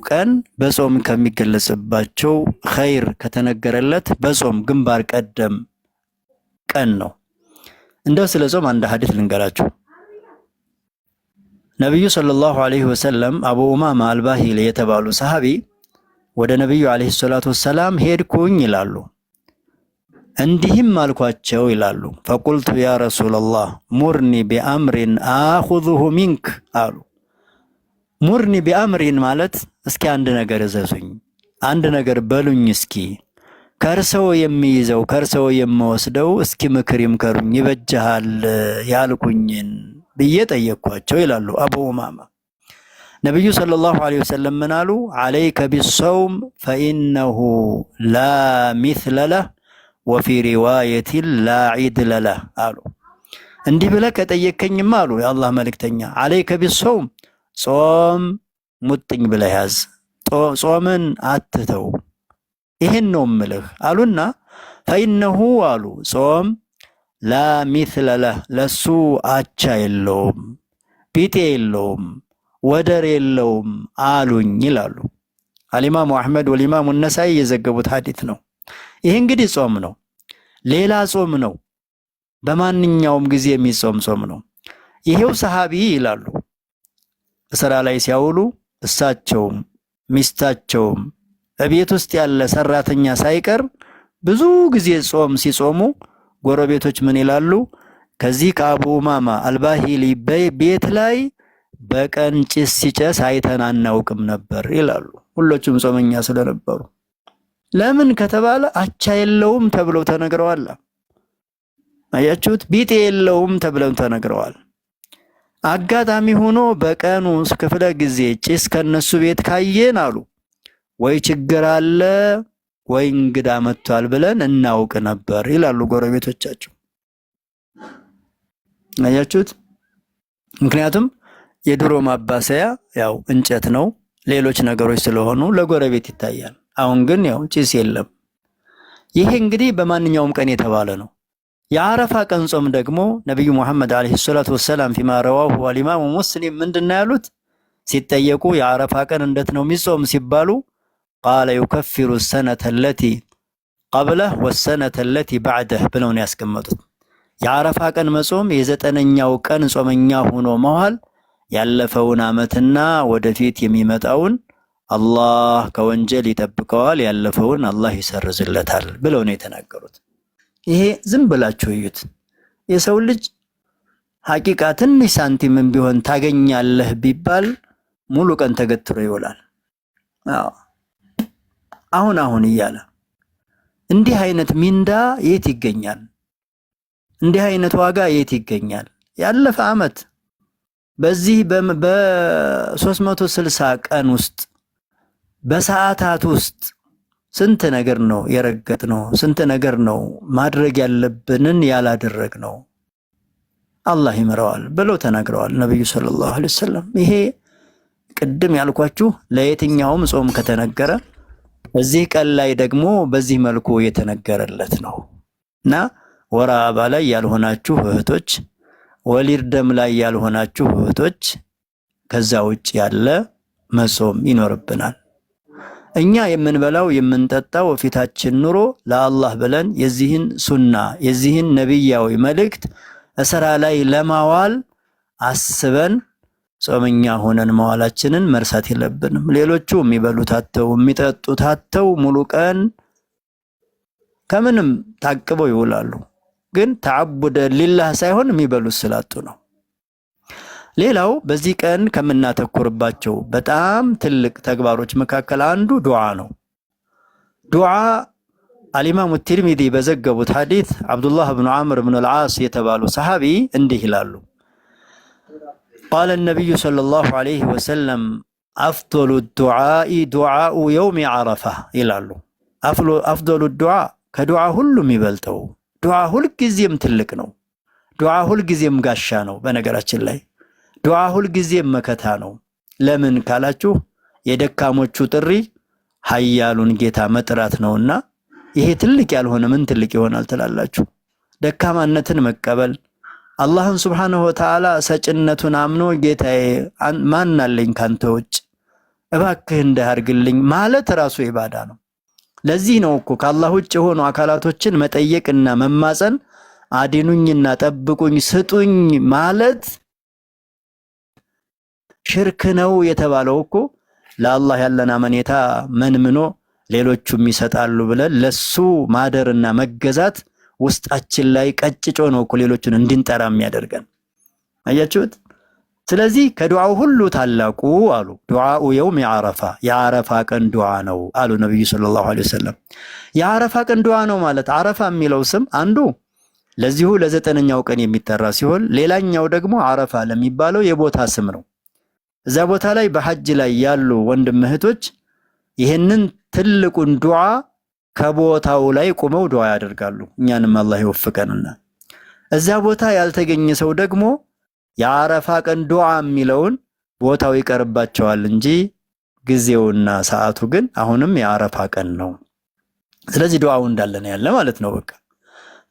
ቀን በጾም ከሚገለጽባቸው ኸይር ከተነገረለት በጾም ግንባር ቀደም ቀን ነው። እንደው ስለ ጾም አንድ ሐዲስ ልንገራችሁ። ነብዩ ሰለላሁ ዐለይሂ ወሰለም አቡ ኡማማ አልባሂሊ የተባሉ ሰሃቢ ወደ ነብዩ ዐለይሂ ሰላቱ ወሰላም ሄድኩኝ ይላሉ። እንዲህም አልኳቸው ይላሉ፣ ፈቁልቱ ያ ረሱለላህ ሙርኒ ቢአምሪን አኹዙሁ ሚንክ አሉ። ሙርኒ ቢአምሪን ማለት እስኪ አንድ ነገር እዘዙኝ፣ አንድ ነገር በሉኝ፣ እስኪ ከርሰው የሚይዘው ከርሰው የምወስደው እስኪ ምክር ይምከሩኝ፣ ይበጃሃል ያልኩኝን ብዬ ጠየቅኳቸው ይላሉ አቡ ኡማማ። ነብዩ ሰለላሁ ዐለይሂ ወሰለም ምን አሉ? ዐለይከ ቢሰውም ፈኢነሁ ላ ሚስለ ለህ ወፊ ሪዋየቲን ላ ዒድለ ለህ አሉ። እንዲህ ብለህ ከጠየከኝማ አሉ የአላህ መልእክተኛ፣ ዐለይከ ቢሰውም ጾም ሙጥኝ ብለህ ያዝ፣ ጾምን አትተው፣ ይህን ነው ምልህ አሉና ፈኢነሁ አሉ ጾም ላ ሚስለ ለህ ለሱ አቻ የለውም፣ ቢጤ የለውም፣ ወደር የለውም አሉኝ ይላሉ። አልኢማሙ አሕመድ ወልኢማሙ ነሳኢ የዘገቡት ሐዲስ ነው። ይህ እንግዲህ ጾም ነው፣ ሌላ ጾም ነው፣ በማንኛውም ጊዜ የሚጾም ጾም ነው። ይሄው ሰሃቢ ይላሉ ስራ ላይ ሲያውሉ እሳቸውም ሚስታቸውም በቤት ውስጥ ያለ ሰራተኛ ሳይቀር ብዙ ጊዜ ጾም ሲጾሙ ጎረቤቶች ምን ይላሉ? ከዚህ ከአቡ ኡማማ አልባሂሊ ቤት ላይ በቀን ጭስ ሲጨስ አይተን አናውቅም ነበር ይላሉ። ሁሎቹም ጾመኛ ስለነበሩ። ለምን ከተባለ አቻ የለውም ተብለው ተነግረዋል። አያችሁት? ቢጤ የለውም ተብለው ተነግረዋል። አጋጣሚ ሆኖ በቀኑ ክፍለ ጊዜ ጭስ ከነሱ ቤት ካየን አሉ ወይ ችግር አለ ወይ እንግዳ መጥቷል ብለን እናውቅ ነበር ይላሉ ጎረቤቶቻቸው። አያችሁት? ምክንያቱም የድሮ ማባሰያ ያው እንጨት ነው፣ ሌሎች ነገሮች ስለሆኑ ለጎረቤት ይታያል። አሁን ግን ያው ጭስ የለም። ይሄ እንግዲህ በማንኛውም ቀን የተባለ ነው። የአረፋ ቀን ጾም ደግሞ ነብዩ መሐመድ አለይሂ ሰላቱ ወሰላም ፊማ ረዋሁ አልኢማሙ ሙስሊም ምንድነው ያሉት? ሲጠየቁ የአረፋ ቀን እንዴት ነው የሚጾም ሲባሉ ቃለ ዩከፊሩ ሰነተ ለቲ ቀብለህ ወሰነተ ለቲ ባዕደህ ብለው ነው ያስቀመጡት። የአረፋ ቀን መጾም የዘጠነኛው ቀን ጾመኛ ሆኖ መዋል ያለፈውን ዓመትና ወደፊት የሚመጣውን አላህ ከወንጀል ይጠብቀዋል፣ ያለፈውን አላህ ይሰርዝለታል ብለው ነው የተናገሩት። ይሄ ዝም ብላችሁ እዩት። የሰው ልጅ ሐቂቃ ትንሽ ሳንቲምም ቢሆን ታገኛለህ ቢባል ሙሉ ቀን ተገትሮ ይውላል። አሁን እያለ እንዲህ አይነት ሚንዳ የት ይገኛል? እንዲህ አይነት ዋጋ የት ይገኛል? ያለፈ ዓመት በዚህ በ360 ቀን ውስጥ በሰዓታት ውስጥ ስንት ነገር ነው የረገጥነው? ስንት ነገር ነው ማድረግ ያለብንን ያላደረግነው? አላህ ይምረዋል ብለው ተናግረዋል ነብዩ ሰለላሁ ዐለይሂ ወሰለም። ይሄ ቅድም ያልኳችሁ ለየትኛውም ጾም ከተነገረ በዚህ ቀን ላይ ደግሞ በዚህ መልኩ የተነገረለት ነው እና ወር አበባ ላይ ያልሆናችሁ እህቶች፣ ወሊድ ደም ላይ ያልሆናችሁ እህቶች ከዛ ውጭ ያለ መጾም ይኖርብናል። እኛ የምንበላው የምንጠጣው ፊታችን ኑሮ ለአላህ ብለን የዚህን ሱና የዚህን ነብያዊ መልእክት እስራ ላይ ለማዋል አስበን ጾመኛ ሆነን መዋላችንን መርሳት የለብንም። ሌሎቹ የሚበሉት አጥተው የሚጠጡት አጥተው ሙሉ ቀን ከምንም ታቅበው ይውላሉ። ግን ተዓቡደ ሊላህ ሳይሆን የሚበሉት ስላጡ ነው። ሌላው በዚህ ቀን ከምናተኩርባቸው በጣም ትልቅ ተግባሮች መካከል አንዱ ዱዓ ነው። ዱዓ አልኢማሙ ትርሚዚ በዘገቡት ሐዲስ አብዱላህ ብኑ ዐምር ብኑ አልዓስ የተባሉ ሰሃቢ እንዲህ ይላሉ፣ ቃለ ነብዩ ሰለላሁ ዐለይሂ ወሰለም አፍዶሉ ዱዓኢ ዱዓኡ የውሚ ዐረፋ ይላሉ። አፍዶሉ ዱዓ ከዱዓ ሁሉ የሚበልጠው ዱዓ ሁልጊዜም ትልቅ ነው። ዱዓ ሁልጊዜም ጋሻ ነው። በነገራችን ላይ ዱዓ ሁልጊዜም መከታ ነው። ለምን ካላችሁ የደካሞቹ ጥሪ ኃያሉን ጌታ መጥራት ነውና፣ ይሄ ትልቅ ያልሆነ ምን ትልቅ ይሆናል ትላላችሁ? ደካማነትን መቀበል አላህን ሱብሓነሁ ወተዓላ ሰጭነቱን አምኖ ጌታዬ ማን አለኝ ካንተ ውጭ እባክህ እንዳርግልኝ ማለት ራሱ ኢባዳ ነው። ለዚህ ነው እኮ ከአላህ ውጭ የሆኑ አካላቶችን መጠየቅና መማፀን አድኑኝና ጠብቁኝ ስጡኝ ማለት ሽርክ ነው የተባለው እኮ ለአላህ ያለን አመኔታ መንምኖ ሌሎቹም ይሰጣሉ ብለን ለሱ ማደርና መገዛት ውስጣችን ላይ ቀጭጮ ነው እኮ ሌሎቹን እንድንጠራ የሚያደርገን። አያችሁት? ስለዚህ ከዱዓው ሁሉ ታላቁ አሉ ዱዓኡ የውም የዓረፋ የዓረፋ ቀን ዱዓ ነው አሉ ነብዩ ሰለላሁ ዐለይሂ ወሰለም። የዓረፋ ቀን ዱዓ ነው ማለት ዓረፋ የሚለው ስም አንዱ ለዚሁ ለዘጠነኛው ቀን የሚጠራ ሲሆን ሌላኛው ደግሞ ዓረፋ ለሚባለው የቦታ ስም ነው። እዛ ቦታ ላይ በሐጅ ላይ ያሉ ወንድም እህቶች ይህንን ትልቁን ዱዓ ከቦታው ላይ ቆመው ዱዓ ያደርጋሉ። እኛንም አላህ ይወፍቀንና እዛ ቦታ ያልተገኘ ሰው ደግሞ የዓረፋ ቀን ዱዓ የሚለውን ቦታው ይቀርባቸዋል እንጂ ጊዜውና ሰዓቱ ግን አሁንም የዓረፋ ቀን ነው። ስለዚህ ዱዓው እንዳለ ነው ያለ ማለት ነው። በቃ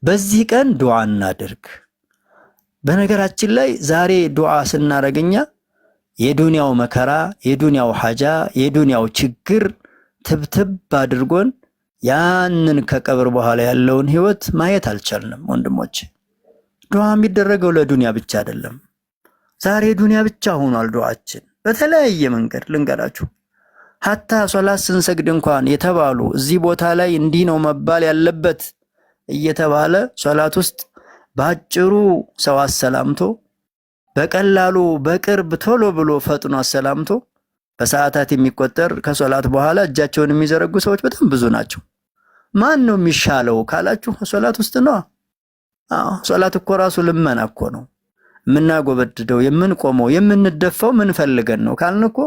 በዚህ ቀን ዱዓ እናድርግ። በነገራችን ላይ ዛሬ ዱዓ ስናረግኛ የዱንያው መከራ፣ የዱንያው ሐጃ፣ የዱንያው ችግር ትብትብ አድርጎን ያንን ከቀብር በኋላ ያለውን ህይወት ማየት አልቻልንም ወንድሞች። ዱዓ የሚደረገው ለዱንያ ብቻ አይደለም። ዛሬ ዱንያ ብቻ ሆኗል ዱዓችን በተለያየ መንገድ ልንገራችሁ። ሐታ ሶላት ስንሰግድ እንኳን የተባሉ እዚህ ቦታ ላይ እንዲህ ነው መባል ያለበት እየተባለ ሶላት ውስጥ ባጭሩ ሰው አሰላምቶ በቀላሉ በቅርብ ቶሎ ብሎ ፈጥኖ አሰላምቶ በሰዓታት የሚቆጠር ከሶላት በኋላ እጃቸውን የሚዘረጉ ሰዎች በጣም ብዙ ናቸው። ማን ነው የሚሻለው ካላችሁ ሶላት ውስጥ ነው። ሶላት እኮ ራሱ ልመና እኮ ነው። የምናጎበድደው የምንቆመው የምንደፋው ምን ፈልገን ነው ካልን እኮ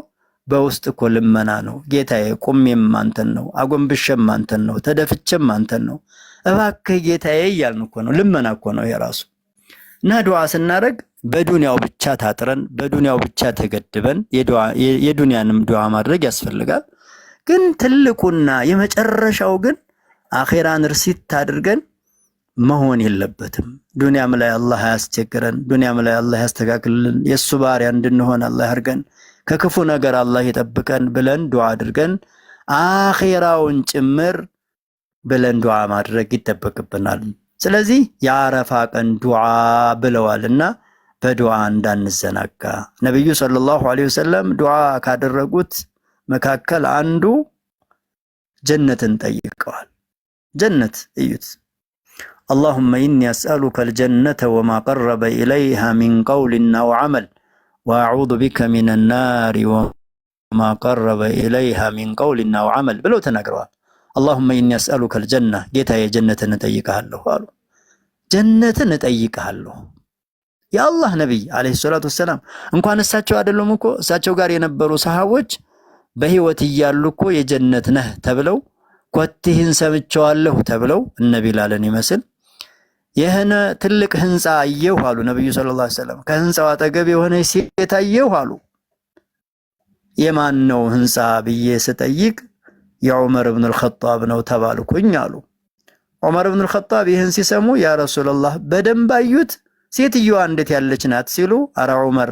በውስጥ እኮ ልመና ነው። ጌታዬ ቁሜም አንተን ነው፣ አጎንብሼም አንተን ነው፣ ተደፍቼም አንተን ነው፣ እባክህ ጌታዬ እያልን እኮ ነው። ልመና እኮ ነው የራሱ። እና ዱዓ ስናደርግ በዱንያው ብቻ ታጥረን በዱንያው ብቻ ተገድበን የዱንያንም ዱዓ ማድረግ ያስፈልጋል። ግን ትልቁና የመጨረሻው ግን አኺራን ርሲት አድርገን መሆን የለበትም። ዱንያም ላይ አላህ ያስቸግረን፣ ዱንያም ላይ አላህ ያስተካክልልን፣ የሱ ባሪያ እንድንሆን አላህ ያርገን፣ ከክፉ ነገር አላህ ይጠብቀን ብለን ዱዓ አድርገን አኺራውን ጭምር ብለን ዱዓ ማድረግ ይጠበቅብናል። ስለዚህ የዓረፋ ቀን ዱዓ ብለዋልና በዱዓ እንዳንዘናጋ። ነብዩ ሰለላሁ ዐለይሂ ወሰለም ዱዓ ካደረጉት መካከል አንዱ ጀነትን ጠይቀዋል። ጀነት እዩት። اللهم إني أسألك الجنة وما قرب إليها من قول أو عمل وأعوذ بك من النار وما قرب إليها من قول أو عمل بلو تنقروا اللهم إني أسألك الجنة جيتها يا جنة نتيقها له قالوا جنة نتيقها له يا الله نبي عليه الصلاة والسلام እንኳን እሳቸው አይደሉም እኮ እሳቸው ጋር የነበሩ ሰሃቦች በህይወት እያሉ እኮ የጀነት ነህ ተብለው ኮትህን ሰምቻለሁ ተብለው እነ ቢላልን ይመስል የሆነ ትልቅ ህንጻ አየሁ አሉ ነብዩ ሰለላሁ ዐለይሂ ወሰለም። ከህንጻው አጠገብ የሆነ ሴት አየሁ አሉ። የማን ነው ህንጻ ብዬ ስጠይቅ የዑመር ኢብኑ አልኸጣብ ነው ተባልኩኝ አሉ። ዑመር ኢብኑ አልኸጣብ ይህን ሲሰሙ ያ ረሱላህ በደንብ አዩት፣ ሴትየዋ እንዴት ያለች ናት ሲሉ አረ ዑመር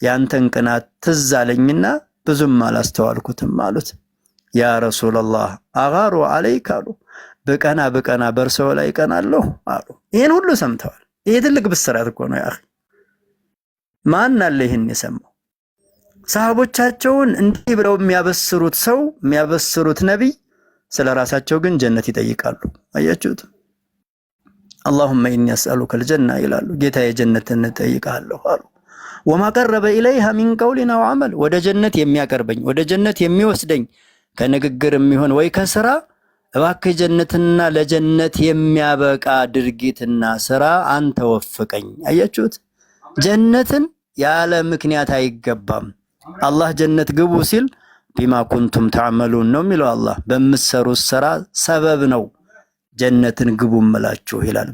ያንተን ቅናት ትዝ አለኝና ብዙም አላስተዋልኩትም አሉት። ያ ረሱላህ አጋሩ አለይክ አሉ። በቀና በርሰው ላይ ቀናለሁ አሉ። ይሄን ሁሉ ሰምተዋል። ይሄ ትልቅ ብስራት እኮ ነው ያ አኺ። ማን አለ ይሄን የሰማው? ሰሃቦቻቸውን እንዲህ ብለው የሚያበስሩት ሰው የሚያበስሩት ነብይ ስለራሳቸው ግን ጀነት ይጠይቃሉ። አያችሁት? اللهم إني أسألك الجنة ይላሉ። ጌታ የጀነትን እጠይቃለሁ አሉ። وما قرب إليها من قول أو عمل ወደ ጀነት የሚያቀርበኝ ወደ ጀነት የሚወስደኝ ከንግግር የሚሆን ወይ ከስራ እባክህ ጀነትና ለጀነት የሚያበቃ ድርጊትና ስራ አንተ ወፍቀኝ። አያችሁት? ጀነትን ያለ ምክንያት አይገባም። አላህ ጀነት ግቡ ሲል ቢማ ኩንቱም ተዕመሉን ነው የሚለው። አላህ በምትሰሩት ስራ ሰበብ ነው ጀነትን ግቡ እምላችሁ ይላል።